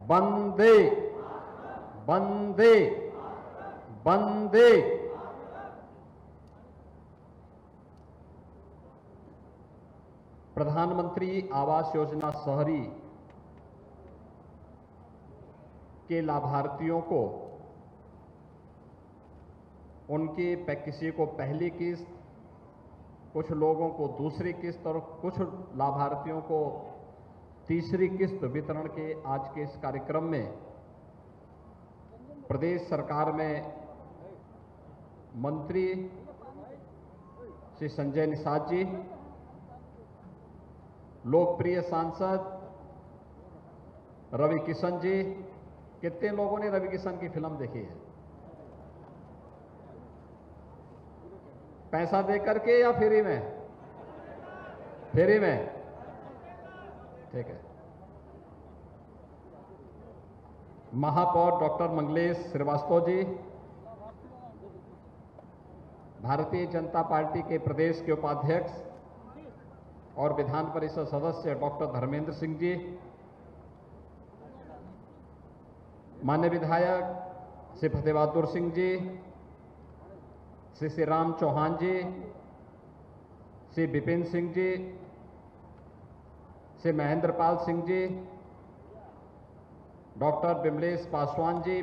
वंदे वंदे वंदे। प्रधानमंत्री आवास योजना शहरी के लाभार्थियों को उनके किसी को पहली किस्त, कुछ लोगों को दूसरी किस्त और कुछ लाभार्थियों को तीसरी किस्त वितरण के आज के इस कार्यक्रम में प्रदेश सरकार में मंत्री श्री संजय निषाद जी, लोकप्रिय सांसद रवि किशन जी। कितने लोगों ने रवि किशन की फिल्म देखी है? पैसा दे करके या फ्री में? फ्री में, ठीक है। महापौर डॉक्टर मंगलेश श्रीवास्तव जी, भारतीय जनता पार्टी के प्रदेश के उपाध्यक्ष और विधान परिषद सदस्य डॉक्टर धर्मेंद्र सिंह जी, माननीय विधायक श्री फतेह बहादुर सिंह जी, श्री राम चौहान जी, श्री विपिन सिंह जी, श्री महेंद्र पाल सिंह जी, डॉक्टर विमलेश पासवान जी,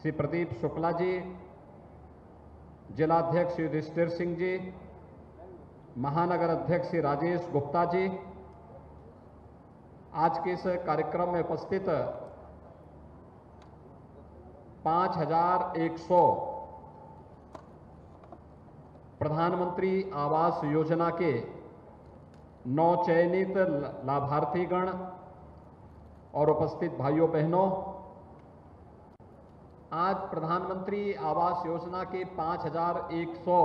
श्री प्रदीप शुक्ला जी, जिलाध्यक्ष युधिष्ठिर सिंह जी, महानगर अध्यक्ष श्री राजेश गुप्ता जी। आज के इस कार्यक्रम में उपस्थित 5100 प्रधानमंत्री आवास योजना के 9 चयनित लाभार्थीगण और उपस्थित भाइयों बहनों, आज प्रधानमंत्री आवास योजना के 5100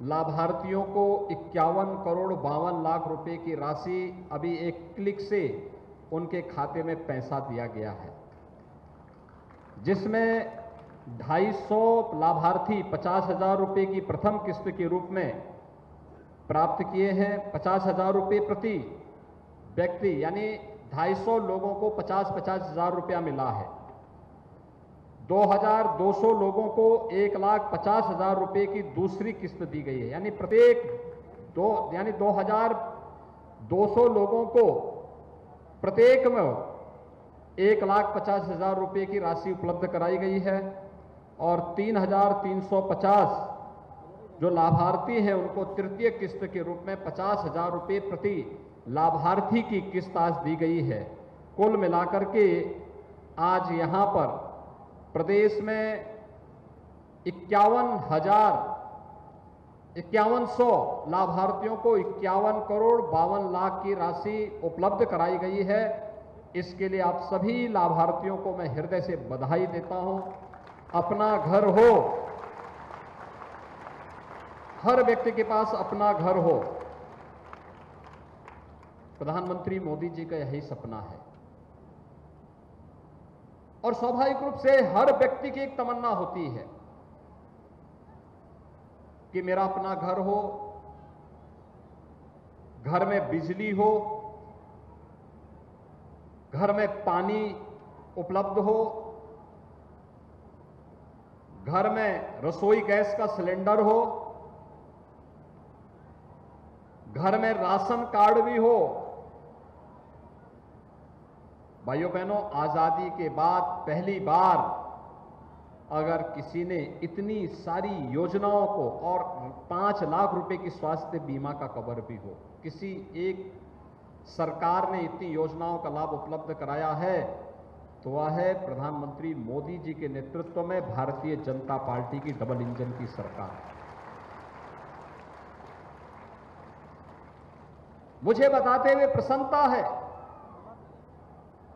लाभार्थियों को 51 करोड़ 52 लाख रुपए की राशि अभी एक क्लिक से उनके खाते में पैसा दिया गया है, जिसमें 250 लाभार्थी 50,000 रुपए की प्रथम किस्त के रूप में प्राप्त किए हैं। 50,000 रुपए प्रति व्यक्ति, यानी 250 लोगों को 50,000 रुपया मिला है। 2,200 लोगों को 1,50,000 रुपए की दूसरी किस्त दी गई है, यानी प्रत्येक 2,200 लोगों को प्रत्येक में 1,50,000 रुपए की राशि उपलब्ध कराई गई है और 3,350 जो लाभार्थी हैं उनको तृतीय किस्त के रूप में 50,000 रुपए प्रति लाभार्थी की किस्त आज दी गई है। कुल मिलाकर के आज यहां पर प्रदेश में 51,100 लाभार्थियों को 51 करोड़ 52 लाख की राशि उपलब्ध कराई गई है। इसके लिए आप सभी लाभार्थियों को मैं हृदय से बधाई देता हूं। अपना घर हो, हर व्यक्ति के पास अपना घर हो, प्रधानमंत्री मोदी जी का यही सपना है और स्वाभाविक रूप से हर व्यक्ति की एक तमन्ना होती है कि मेरा अपना घर हो, घर में बिजली हो, घर में पानी उपलब्ध हो, घर में रसोई गैस का सिलेंडर हो, घर में राशन कार्ड भी हो। भाइयों बहनों, आजादी के बाद पहली बार अगर किसी ने इतनी सारी योजनाओं को और 5 लाख रुपए की स्वास्थ्य बीमा का कवर भी हो, किसी एक सरकार ने इतनी योजनाओं का लाभ उपलब्ध कराया है तो वह है प्रधानमंत्री मोदी जी के नेतृत्व में भारतीय जनता पार्टी की डबल इंजन की सरकार। मुझे बताते हुए प्रसन्नता है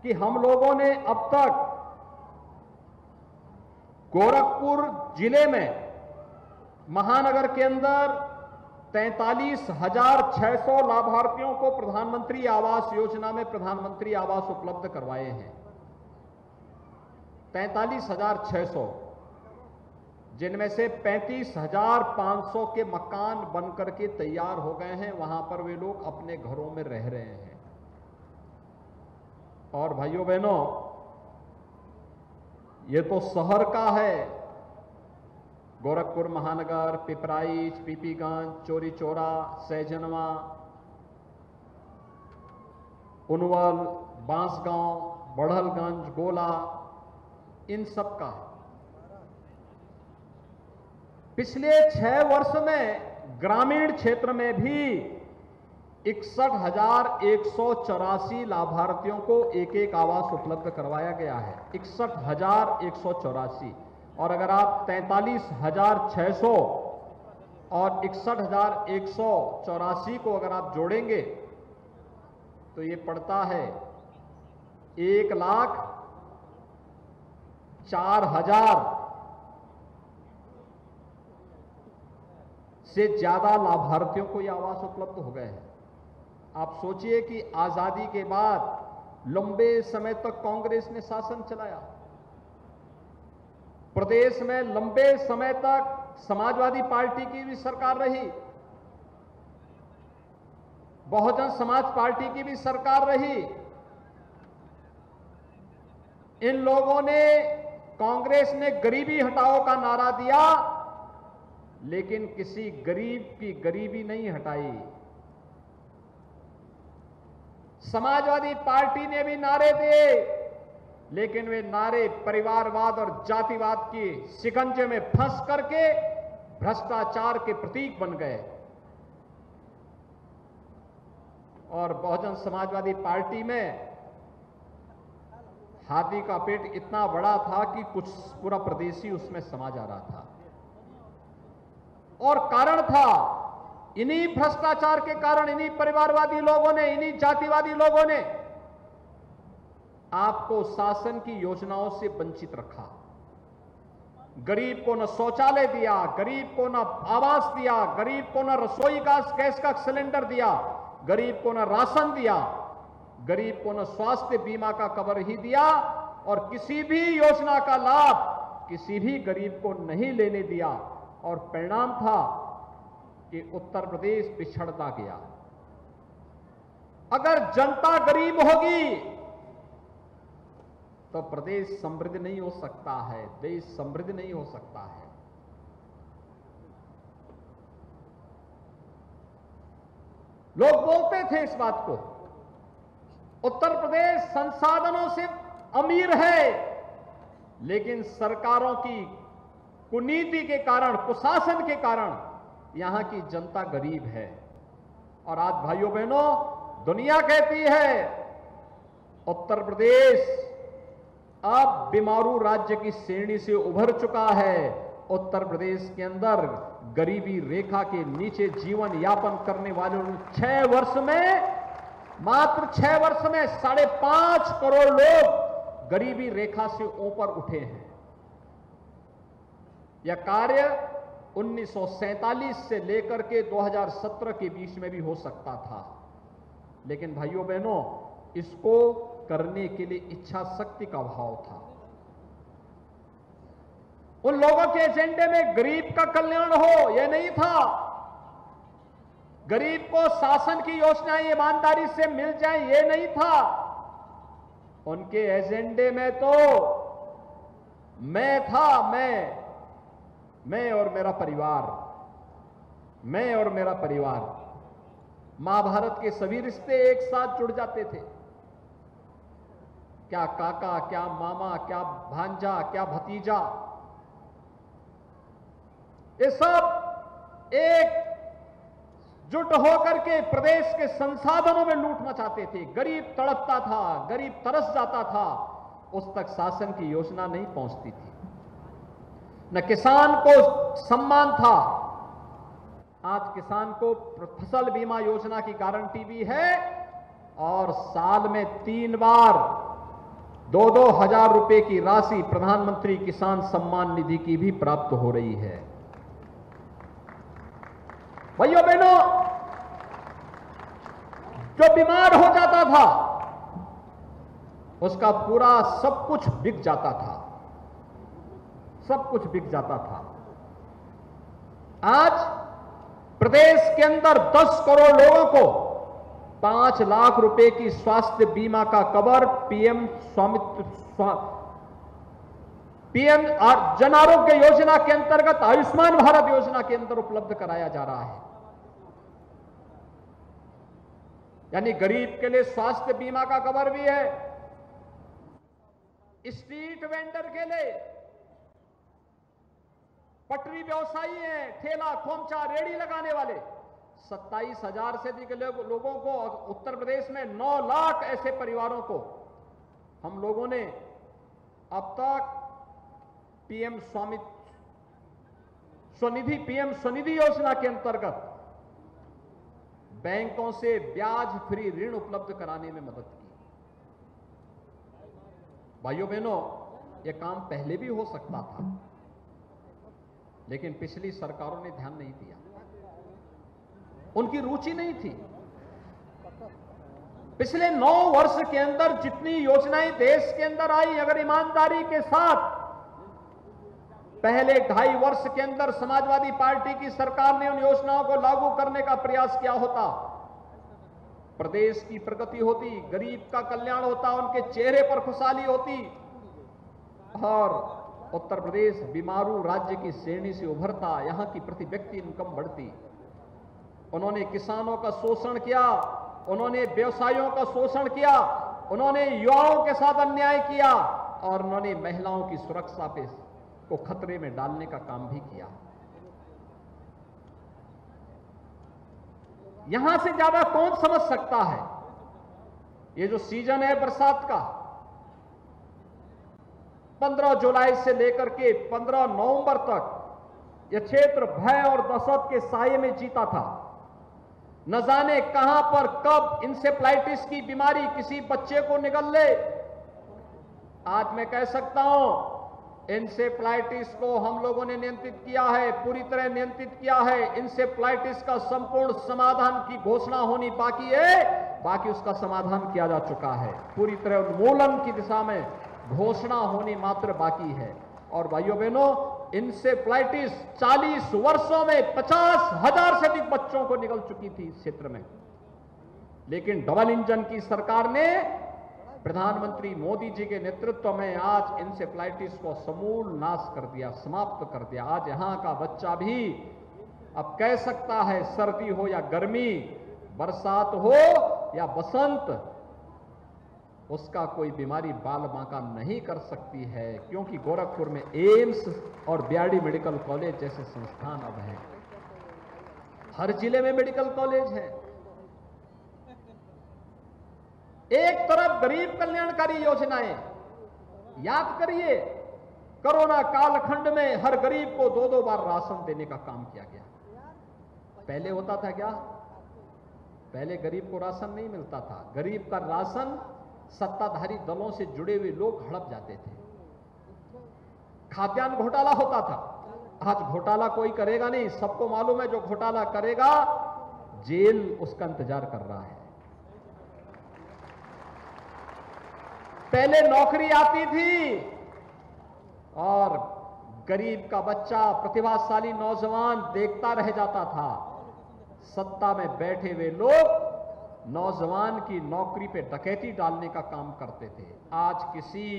कि हम लोगों ने अब तक गोरखपुर जिले में महानगर के अंदर 43,600 लाभार्थियों को प्रधानमंत्री आवास योजना में प्रधानमंत्री आवास उपलब्ध करवाए हैं। 43,600, जिनमें से 35,500 के मकान बनकर के तैयार हो गए हैं। वहां पर वे लोग अपने घरों में रह रहे हैं और भाइयों बहनों, ये तो शहर का है। गोरखपुर महानगर, पिपराइच, पीपीगंज, चोरी चौरा, सैजनवा, उनवल, बांसगांव, बढ़लगंज, गोला, इन सब का है। पिछले 6 वर्ष में ग्रामीण क्षेत्र में भी 61,184 लाभार्थियों को एक एक आवास उपलब्ध करवाया गया है। 61,184। और अगर आप 43,600 और 61,184 को अगर आप जोड़ेंगे तो ये पड़ता है 1,04,000 से ज्यादा लाभार्थियों को ये आवास उपलब्ध हो गए हैं। आप सोचिए कि आजादी के बाद लंबे समय तक कांग्रेस ने शासन चलाया। प्रदेश में लंबे समय तक समाजवादी पार्टी की भी सरकार रही, बहुजन समाज पार्टी की भी सरकार रही। इन लोगों ने, कांग्रेस ने गरीबी हटाओ का नारा दिया, लेकिन किसी गरीब की गरीबी नहीं हटाई। समाजवादी पार्टी ने भी नारे दिए, लेकिन वे नारे परिवारवाद और जातिवाद की शिकंजे में फंस करके भ्रष्टाचार के प्रतीक बन गए। और बहुजन समाजवादी पार्टी में हाथी का पेट इतना बड़ा था कि कुछ पूरा प्रदेश ही उसमें समा जा रहा था। और कारण था, इन्हीं भ्रष्टाचार के कारण, इन्हीं परिवारवादी लोगों ने, इन्हीं जातिवादी लोगों ने आपको शासन की योजनाओं से वंचित रखा। गरीब को न शौचालय दिया, गरीब को न आवास दिया, गरीब को न रसोई गैस का सिलेंडर दिया, गरीब को न राशन दिया, गरीब को न स्वास्थ्य बीमा का कवर ही दिया, और किसी भी योजना का लाभ किसी भी गरीब को नहीं लेने दिया। और परिणाम था कि उत्तर प्रदेश पिछड़ता गया। अगर जनता गरीब होगी तो प्रदेश समृद्ध नहीं हो सकता है, देश समृद्ध नहीं हो सकता है। लोग बोलते थे इस बात को, उत्तर प्रदेश संसाधनों से अमीर है, लेकिन सरकारों की कुनीति के कारण, कुशासन के कारण यहां की जनता गरीब है। और आज भाइयों बहनों, दुनिया कहती है उत्तर प्रदेश अब बीमारू राज्य की श्रेणी से उभर चुका है। उत्तर प्रदेश के अंदर गरीबी रेखा के नीचे जीवन यापन करने वाले 6 वर्ष में, मात्र 6 वर्ष में 5.5 करोड़ लोग गरीबी रेखा से ऊपर उठे हैं। यह कार्य 1947 से लेकर के 2017 के बीच में भी हो सकता था, लेकिन भाइयों बहनों, इसको करने के लिए इच्छा शक्ति का अभाव था। उन लोगों के एजेंडे में गरीब का कल्याण हो, यह नहीं था। गरीब को शासन की योजनाएं ईमानदारी से मिल जाए, यह नहीं था। उनके एजेंडे में तो मैं था, मैं और मेरा परिवार, मैं और मेरा परिवार। महाभारत के सभी रिश्ते एक साथ जुड़ जाते थे। क्या काका, क्या मामा, क्या भांजा, क्या भतीजा, ये सब एक जुट होकर के प्रदेश के संसाधनों में लूटना चाहते थे। गरीब तड़पता था, गरीब तरस जाता था, उस तक शासन की योजना नहीं पहुंचती थी। न किसान को सम्मान था। आज किसान को फसल बीमा योजना की गारंटी भी है, और साल में 3 बार 2-2 हजार रुपए की राशि प्रधानमंत्री किसान सम्मान निधि की भी प्राप्त हो रही है। भाइयों बहनों, जो बीमार हो जाता था उसका पूरा सब कुछ बिक जाता था, सब कुछ बिक जाता था। आज प्रदेश के अंदर 10 करोड़ लोगों को 5 लाख रुपए की स्वास्थ्य बीमा का कवर पीएम जन आरोग्य योजना के अंतर्गत आयुष्मान भारत योजना के अंदर उपलब्ध कराया जा रहा है। यानी गरीब के लिए स्वास्थ्य बीमा का कवर भी है। स्ट्रीट वेंडर के लिए, पटरी व्यवसायी हैं, ठेला खोमचा रेड़ी लगाने वाले 27,000 से अधिक लोगों को, उत्तर प्रदेश में 9 लाख ऐसे परिवारों को हम लोगों ने अब तक पीएम स्वनिधि योजना के अंतर्गत बैंकों से ब्याज फ्री ऋण उपलब्ध कराने में मदद की। भाइयों बहनों, यह काम पहले भी हो सकता था, लेकिन पिछली सरकारों ने ध्यान नहीं दिया, उनकी रुचि नहीं थी। पिछले 9 वर्ष के अंदर जितनी योजनाएं देश के अंदर आई, अगर ईमानदारी के साथ पहले 2.5 वर्ष के अंदर समाजवादी पार्टी की सरकार ने उन योजनाओं को लागू करने का प्रयास किया होता, प्रदेश की प्रगति होती, गरीब का कल्याण होता, उनके चेहरे पर खुशहाली होती और उत्तर प्रदेश बीमारू राज्य की श्रेणी से उभरता, यहां की प्रति व्यक्ति इनकम बढ़ती। उन्होंने किसानों का शोषण किया, उन्होंने व्यवसायियों का शोषण किया, उन्होंने युवाओं के साथ अन्याय किया और उन्होंने महिलाओं की सुरक्षा को खतरे में डालने का काम भी किया। यहां से ज्यादा कौन समझ सकता है? ये जो सीजन है बरसात का, 15 जुलाई से लेकर के 15 नवंबर तक यह क्षेत्र भय और दहशत के साये में जीता था। न जाने कहां पर कब इंसेफ्लाइटिस की बीमारी किसी बच्चे को निगल ले। आज मैं कह सकता हूं, इंसेफ्लाइटिस को हम लोगों ने नियंत्रित किया है, पूरी तरह नियंत्रित किया है। इंसेफ्लाइटिस का संपूर्ण समाधान की घोषणा होनी बाकी है, बाकी उसका समाधान किया जा चुका है। पूरी तरह उन्मूलन की दिशा में घोषणा होनी मात्र बाकी है। और भाइयों बहनों, इंसेफ्लाइटिस 40 वर्षों में 50,000 से अधिक बच्चों को निगल चुकी थी इस क्षेत्र में, लेकिन डबल इंजन की सरकार ने प्रधानमंत्री मोदी जी के नेतृत्व में आज इंसेफ्लाइटिस को समूल नाश कर दिया, समाप्त कर दिया। आज यहां का बच्चा भी अब कह सकता है, सर्दी हो या गर्मी, बरसात हो या बसंत, उसका कोई बीमारी बाल बांका नहीं कर सकती है, क्योंकि गोरखपुर में एम्स और बीआरडी मेडिकल कॉलेज जैसे संस्थान अब हैं। हर जिले में मेडिकल कॉलेज है। एक तरफ गरीब कल्याणकारी योजनाएं, याद करिए कोरोना कालखंड में हर गरीब को 2-2 बार राशन देने का काम किया गया। पहले होता था क्या? पहले गरीब को राशन नहीं मिलता था। गरीब का राशन सत्ताधारी दलों से जुड़े हुए लोग हड़प जाते थे, खाद्यान्न घोटाला होता था। आज घोटाला कोई करेगा नहीं, सबको मालूम है जो घोटाला करेगा जेल उसका इंतजार कर रहा है। पहले नौकरी आती थी और गरीब का बच्चा, प्रतिभाशाली नौजवान देखता रह जाता था। सत्ता में बैठे हुए लोग नौजवान की नौकरी पे डकैती डालने का काम करते थे। आज किसी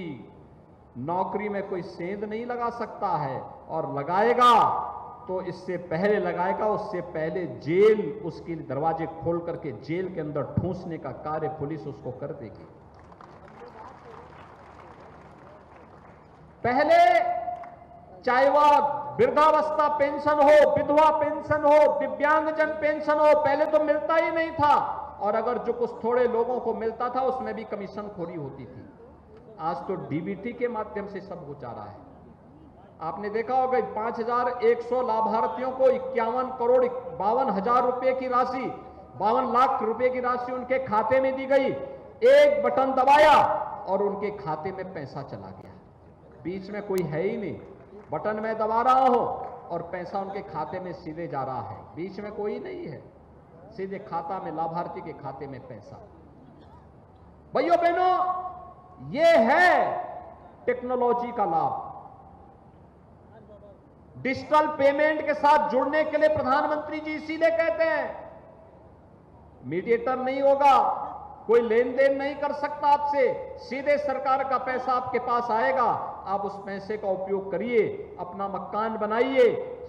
नौकरी में कोई सेंध नहीं लगा सकता है, और लगाएगा तो इससे पहले लगाएगा, उससे पहले जेल, उसके दरवाजे खोल करके जेल के अंदर ठूंसने का कार्य पुलिस उसको कर देगी। पहले चाहे वह वृद्धावस्था पेंशन हो, विधवा पेंशन हो, दिव्यांगजन पेंशन हो, पहले तो मिलता ही नहीं था, और अगर जो कुछ थोड़े लोगों को मिलता था उसमें भी कमीशन खोरी होती थी। आज तो डीबीटी के माध्यम से सब हो जा रहा है। आपने देखा होगा 5,100 लाभार्थियों को 51 करोड़ 52,000 रुपए की राशि, 52 लाख रुपए की राशि उनके खाते में दी गई। एक बटन दबाया और उनके खाते में पैसा चला गया। बीच में कोई है ही नहीं, बटन में दबा रहा हूं और पैसा उनके खाते में सीधे जा रहा है, बीच में कोई नहीं है, सीधे खाता में, लाभार्थी के खाते में पैसा। भाइयों बहनों, यह है टेक्नोलॉजी का लाभ। डिजिटल पेमेंट के साथ जुड़ने के लिए प्रधानमंत्री जी इसीलिए कहते हैं मीडिएटर नहीं होगा, कोई लेन देन नहीं कर सकता आपसे, सीधे सरकार का पैसा आपके पास आएगा। आप उस पैसे का उपयोग करिए, अपना मकान बनाइए,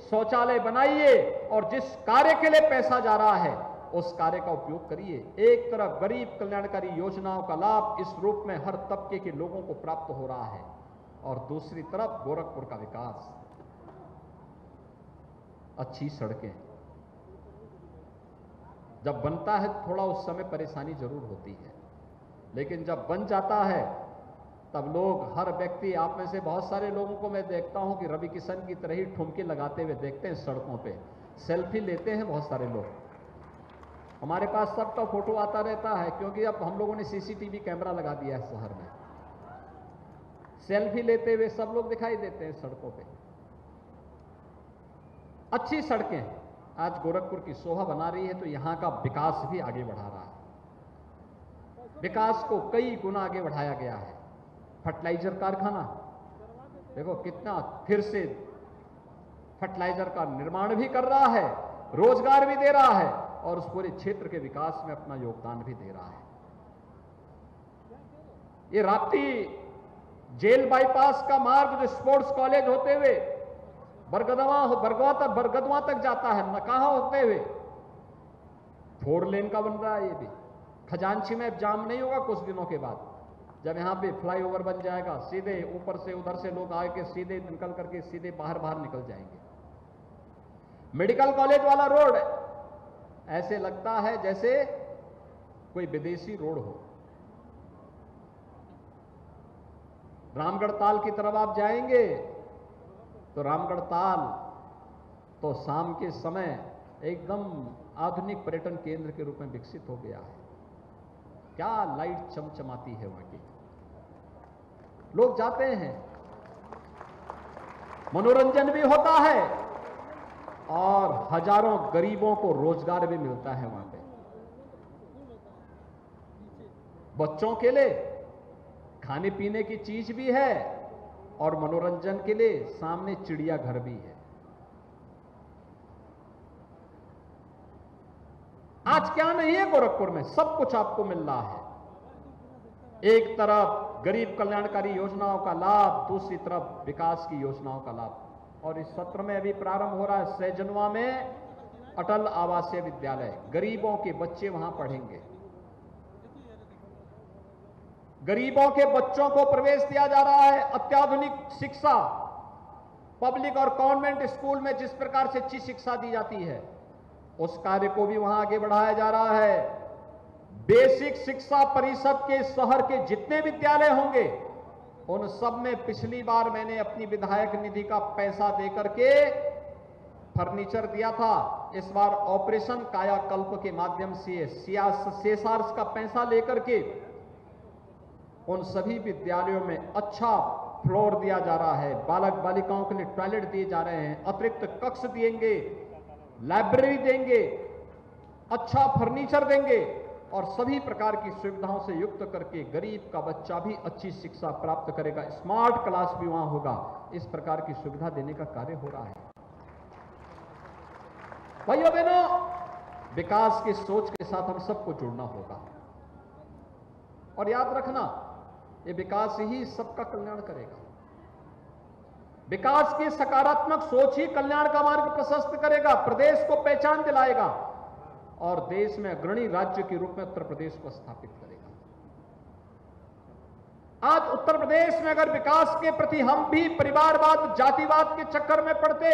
शौचालय बनाइए, और जिस कार्य के लिए पैसा जा रहा है उस कार्य का उपयोग करिए। एक तरफ गरीब कल्याणकारी योजनाओं का लाभ इस रूप में हर तबके के लोगों को प्राप्त हो रहा है, और दूसरी तरफ गोरखपुर का विकास, अच्छी सड़कें। जब बनता है थोड़ा उस समय परेशानी जरूर होती है, लेकिन जब बन जाता है तब लोग, हर व्यक्ति, आप में से बहुत सारे लोगों को मैं देखता हूं कि रवि किशन की तरह ही ठुमके लगाते हुए देखते हैं सड़कों पे, सेल्फी लेते हैं बहुत सारे लोग। हमारे पास सबका फोटो आता रहता है, क्योंकि अब हम लोगों ने सीसीटीवी कैमरा लगा दिया है शहर में। सेल्फी लेते हुए सब लोग दिखाई देते हैं सड़कों पे। अच्छी सड़कें आज गोरखपुर की शोभा बना रही है, तो यहां का विकास भी आगे बढ़ा रहा है। विकास को कई गुना आगे बढ़ाया गया है। फर्टिलाइजर कारखाना देखो कितना, फिर से फर्टिलाइजर का निर्माण भी कर रहा है, रोजगार भी दे रहा है, और उस पूरे क्षेत्र के विकास में अपना योगदान भी दे रहा है। ये राप्ती जेल बाईपास का मार्ग जो स्पोर्ट्स कॉलेज होते हुए बरगदवा तक जाता है, नकाहा होते हुए 4 लेन का बन रहा है। ये भी खजांची में जाम नहीं होगा कुछ दिनों के बाद, जब यहां पे फ्लाईओवर बन जाएगा, सीधे ऊपर से उधर से लोग आके सीधे निकल करके सीधे बाहर निकल जाएंगे। मेडिकल कॉलेज वाला रोड ऐसे लगता है जैसे कोई विदेशी रोड हो। रामगढ़ ताल की तरफ आप जाएंगे तो रामगढ़ ताल तो शाम के समय एकदम आधुनिक पर्यटन केंद्र के रूप में विकसित हो गया है। क्या लाइट चमचमाती है वहां की, लोग जाते हैं, मनोरंजन भी होता है और हजारों गरीबों को रोजगार भी मिलता है वहां पे। बच्चों के लिए खाने पीने की चीज भी है और मनोरंजन के लिए सामने चिड़ियाघर भी है। आज क्या नहीं है गोरखपुर में, सब कुछ आपको मिल रहा है। एक तरफ गरीब कल्याणकारी योजनाओं का लाभ, दूसरी तरफ विकास की योजनाओं का लाभ। और इस सत्र में अभी प्रारंभ हो रहा है सैजनवा में अटल आवासीय विद्यालय, गरीबों के बच्चे वहां पढ़ेंगे। गरीबों के बच्चों को प्रवेश दिया जा रहा है। अत्याधुनिक शिक्षा, पब्लिक और कॉन्वेंट स्कूल में जिस प्रकार से अच्छी शिक्षा दी जाती है, उस कार्य को भी वहां आगे बढ़ाया जा रहा है। बेसिक शिक्षा परिषद के शहर के जितने विद्यालय होंगे, उन सब में पिछली बार मैंने अपनी विधायक निधि का पैसा देकर के फर्नीचर दिया था। इस बार ऑपरेशन कायाकल्प के माध्यम से सीएसआर का पैसा लेकर के उन सभी विद्यालयों में अच्छा फ्लोर दिया जा रहा है। बालक बालिकाओं के लिए टॉयलेट दिए जा रहे हैं, अतिरिक्त कक्ष देंगे, लाइब्रेरी देंगे, अच्छा फर्नीचर देंगे और सभी प्रकार की सुविधाओं से युक्त करके गरीब का बच्चा भी अच्छी शिक्षा प्राप्त करेगा। स्मार्ट क्लास भी वहां होगा। इस प्रकार की सुविधा देने का कार्य हो रहा है। भाइयों बहनों, विकास की सोच के साथ हम सबको जुड़ना होगा और याद रखना, ये विकास ही सबका कल्याण करेगा। विकास की सकारात्मक सोच ही कल्याण का मार्ग प्रशस्त करेगा, प्रदेश को पहचान दिलाएगा और देश में अग्रणी राज्य के रूप में उत्तर प्रदेश को स्थापित करेगा। आज उत्तर प्रदेश में अगर विकास के प्रति हम भी परिवारवाद, जातिवाद के चक्कर में पड़ते